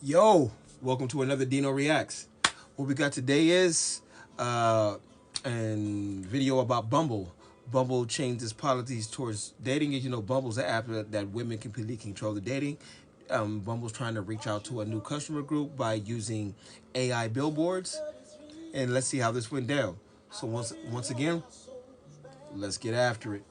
Yo, welcome to another Dino Reacts. What we got today is a video about Bumble. Bumble changed its policies towards dating. As you know, Bumble's an app that women completely control the dating. Bumble's trying to reach out to a new customer group by using AI billboards, and let's see how this went down. So once again, let's get after it.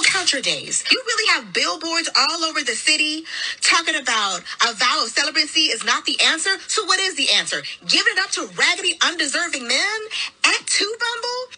Count your days. You really have billboards all over the city talking about a vow of celibacy is not the answer. So what is the answer? Giving it up to raggedy, undeserving men at two Bumble?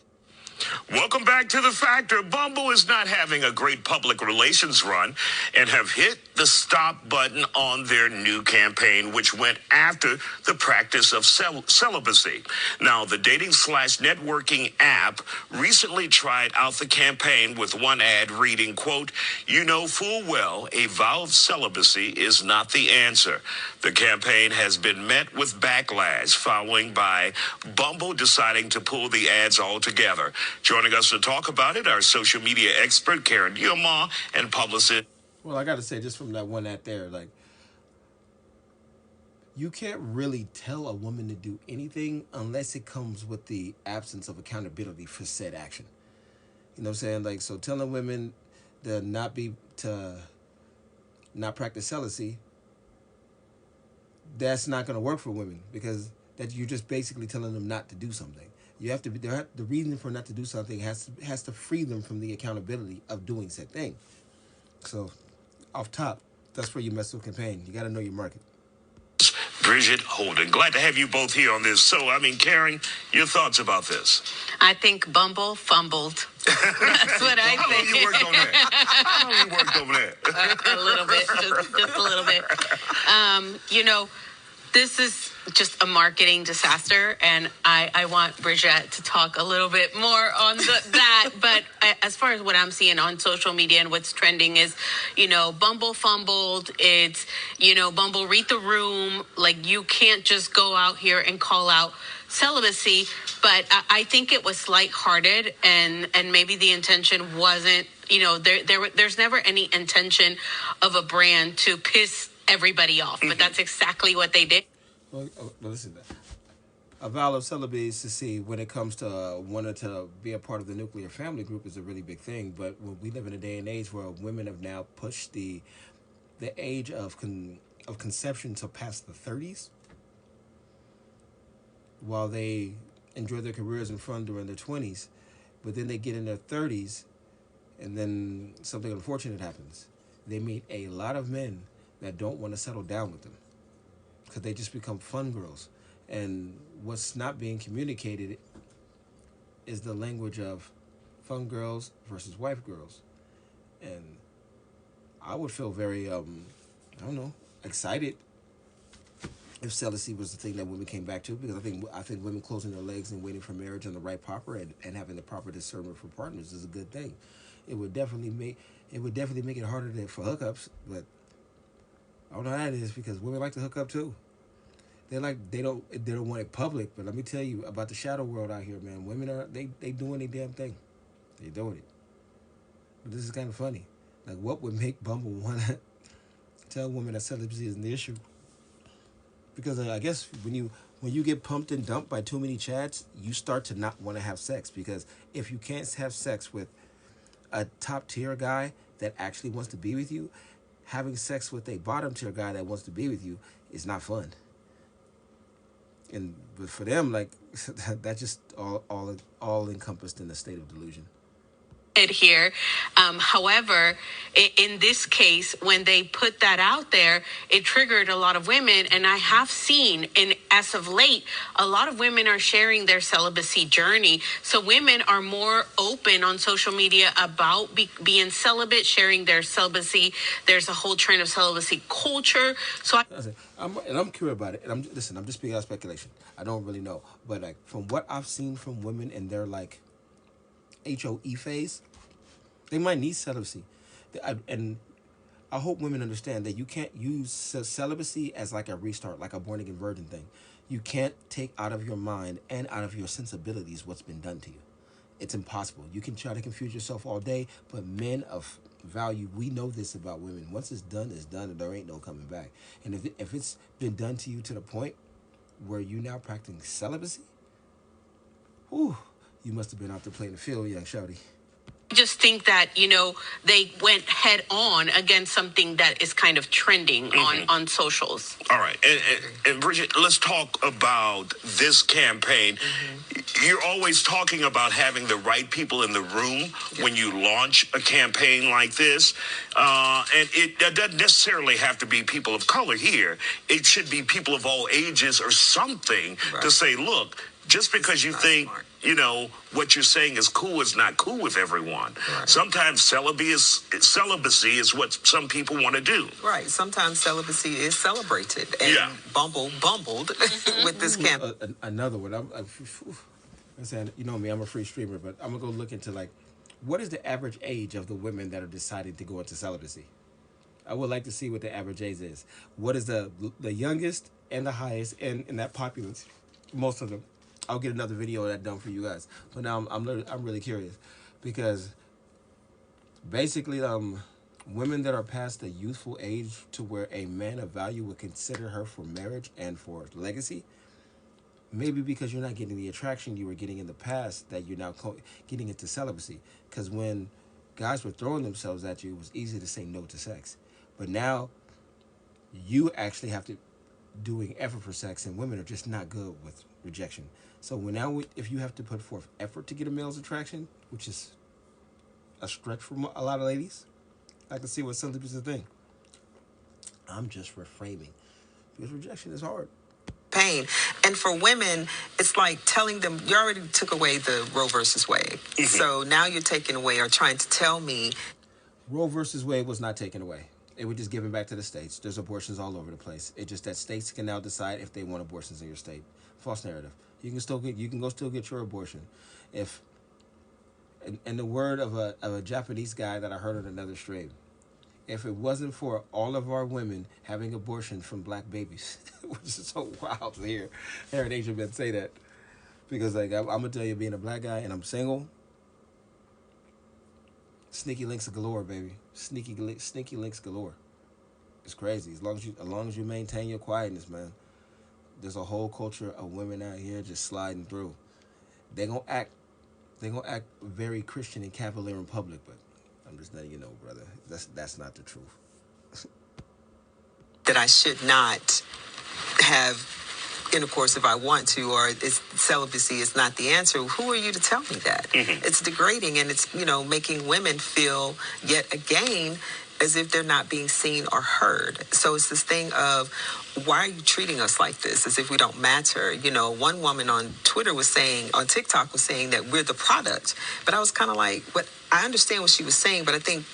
Welcome back to The Factor. Bumble is not having a great public relations run and have hit the stop button on their new campaign, which went after the practice of celibacy. Now, the dating slash networking app recently tried out the campaign with one ad reading, quote, "You know full well a vow of celibacy is not the answer." The campaign has been met with backlash following by Bumble deciding to pull the ads altogether. Joining us to talk about it, our social media expert, Karen Diamond, and publicist. Well, I got to say, just from that one ad there, like, you can't really tell a woman to do anything unless it comes with the absence of accountability for said action. You know what I'm saying? Like, so telling women to not practice celibacy, that's not going to work for women because that you're just basically telling them not to do something. You have to be there. The reason for not to do something has to free them from the accountability of doing said thing. So, off top, that's where you mess with campaign. You got to know your market. Bridget Holden. Glad to have you both here on this. So, Karen, your thoughts about this? I think Bumble fumbled. That's what I How think. long you worked on that? How long you worked over that? A little bit, just a little bit. This is just a marketing disaster, and I want Bridget to talk a little bit more on that. But as far as what I'm seeing on social media and what's trending is, Bumble fumbled. It's, Bumble read the room. Like, you can't just go out here and call out celibacy. But I think it was lighthearted, and maybe the intention wasn't, there's never any intention of a brand to piss everybody off, but that's exactly what they did. Well, listen, a vow of celibacy is to see when it comes to wanting to be a part of the nuclear family group is a really big thing. But when we live in a day and age where women have now pushed the age of conception to past the 30s, while they enjoy their careers and fun during their 20s, but then they get in their 30s, and then something unfortunate happens. They meet a lot of men that don't want to settle down with them because they just become fun girls. And what's not being communicated is the language of fun girls versus wife girls. And I would feel very, I don't know, excited if celibacy was the thing that women came back to, because I think women closing their legs and waiting for marriage and the right partner and having the proper discernment for partners is a good thing. It would definitely make it harder for hookups, but I don't know how that is because women like to hook up too. They don't want it public, but let me tell you about the shadow world out here, man. Women they doing their damn thing. They doing it. But this is kind of funny. Like, what would make Bumble want to tell women that celibacy isn't the issue? Because I guess when you get pumped and dumped by too many chats, you start to not want to have sex, because if you can't have sex with a top tier guy that actually wants to be with you, having sex with a bottom tier guy that wants to be with you is not fun. But for them, like, that's just all encompassed in the state of delusion. Here. However, in this case, when they put that out there, it triggered a lot of women. And I have seen, and as of late, a lot of women are sharing their celibacy journey. So women are more open on social media about being celibate, sharing their celibacy. There's a whole trend of celibacy culture. So I'm curious about it. And I'm just speaking out of speculation. I don't really know, but like from what I've seen from women in their like HOE phase, they might need celibacy. And I hope women understand that you can't use celibacy as like a restart, like a born again virgin thing. You can't take out of your mind and out of your sensibilities what's been done to you. It's impossible. You can try to confuse yourself all day, but men of value, we know this about women. Once it's done, and there ain't no coming back. And if it's been done to you to the point where you now practicing celibacy, whew, you must have been out there playing the field, young shawty. I just think that, they went head on against something that is kind of trending on socials. All right. And Bridget, let's talk about this campaign. You're always talking about having the right people in the room when you launch a campaign like this. And it doesn't necessarily have to be people of color here. It should be people of all ages or something to say, look, just because you think, what you're saying is cool is not cool with everyone. Right. Sometimes celibacy is what some people want to do. Right. Sometimes celibacy is celebrated. And bumbled with this campaign. Another one. I'm saying, you know me, I'm a free streamer, but I'm going to go look into, what is the average age of the women that are deciding to go into celibacy? I would like to see what the average age is. What is the youngest and the highest in that populace? Most of them. I'll get another video of that done for you guys. But now I'm really curious, because basically women that are past the youthful age to where a man of value would consider her for marriage and for legacy, maybe because you're not getting the attraction you were getting in the past, that you're now getting into celibacy. Because when guys were throwing themselves at you, it was easy to say no to sex. But now you actually have to doing effort for sex, and women are just not good with rejection. So if you have to put forth effort to get a male's attraction, which is a stretch for a lot of ladies, I can see what some people think. I'm just reframing, because rejection is hard. Pain. And for women, it's like telling them, you already took away the Roe versus Wade. So now you're taking away, or trying to tell me. Roe versus Wade was not taken away. It was just given back to the states. There's abortions all over the place. It's just that states can now decide if they want abortions in your state. False narrative. You can still get your abortion. If, in the word of a Japanese guy that I heard on another stream, if it wasn't for all of our women having abortions from black babies, which is so wild to hear an Asian man say that, because I'm gonna tell you, being a black guy and I'm single, sneaky links galore, baby. Sneaky links galore. It's crazy. As long as you maintain your quietness, man. There's a whole culture of women out here just sliding through. They're gonna act very Christian and cavalier in public, but I'm just letting you know, brother. That's not the truth. That I should not have intercourse if I want to, or celibacy is not the answer. Who are you to tell me that? It's degrading, and it's, making women feel yet again as if they're not being seen or heard. So it's this thing of, why are you treating us like this, as if we don't matter? One woman on TikTok was saying that we're the product. But I was kind of like, I understand what she was saying, but I think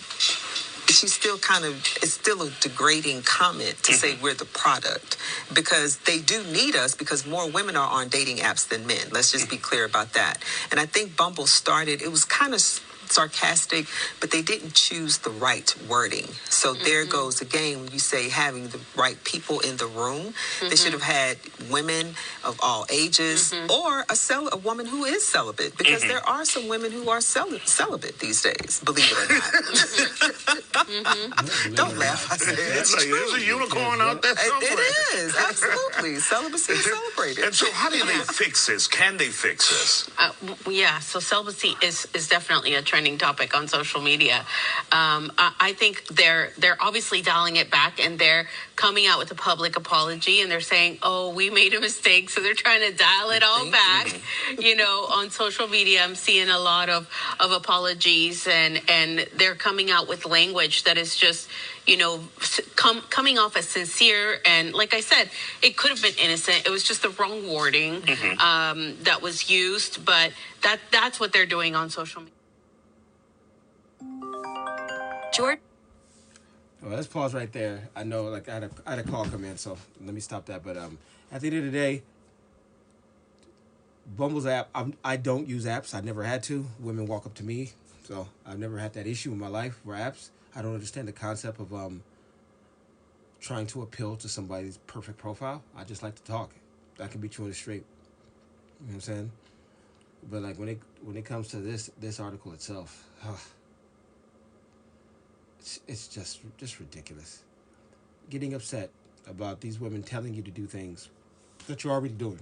she's still it's still a degrading comment to say we're the product, because they do need us, because more women are on dating apps than men. Let's just be clear about that. And I think Bumble it was kind of sarcastic, but they didn't choose the right wording. So there goes again, when you say having the right people in the room, they should have had women of all ages, or a woman who is celibate, because there are some women who are celibate these days, believe it or not. Don't laugh. I said it's true. There's a unicorn out there somewhere. It is, absolutely. Celibacy is celebrated. And so how do they fix this? Can they fix this? So celibacy is definitely a trending topic on social media. I think they're obviously dialing it back, and they're coming out with a public apology, and they're saying, oh, we made a mistake. So they're trying to dial it all back. On social media, I'm seeing a lot of apologies, and they're coming out with language that is just, coming off as sincere. And like I said, it could have been innocent. It was just the wrong wording that was used. But that's what they're doing on social media. George? Well, let's pause right there. I know, I had a call come in, so let me stop that. But at the end of the day, Bumble's app, I don't use apps. I never had to. Women walk up to me, so I've never had that issue in my life for apps. I don't understand the concept of trying to appeal to somebody's perfect profile. I just like to talk. I can be true in the street. You know what I'm saying? But like when it comes to this article itself, it's just ridiculous. Getting upset about these women telling you to do things that you're already doing.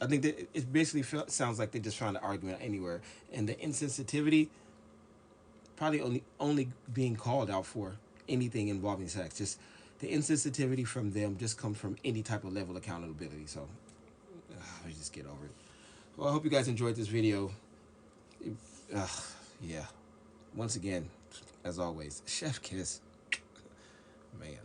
I think that it basically sounds like they're just trying to argue it anywhere, and the insensitivity probably only being called out for anything involving sex. Just the insensitivity from them just comes from any type of level of accountability. So I just get over it. Well, I hope you guys enjoyed this video. Uh, yeah. Once again, as always, chef kiss. Man.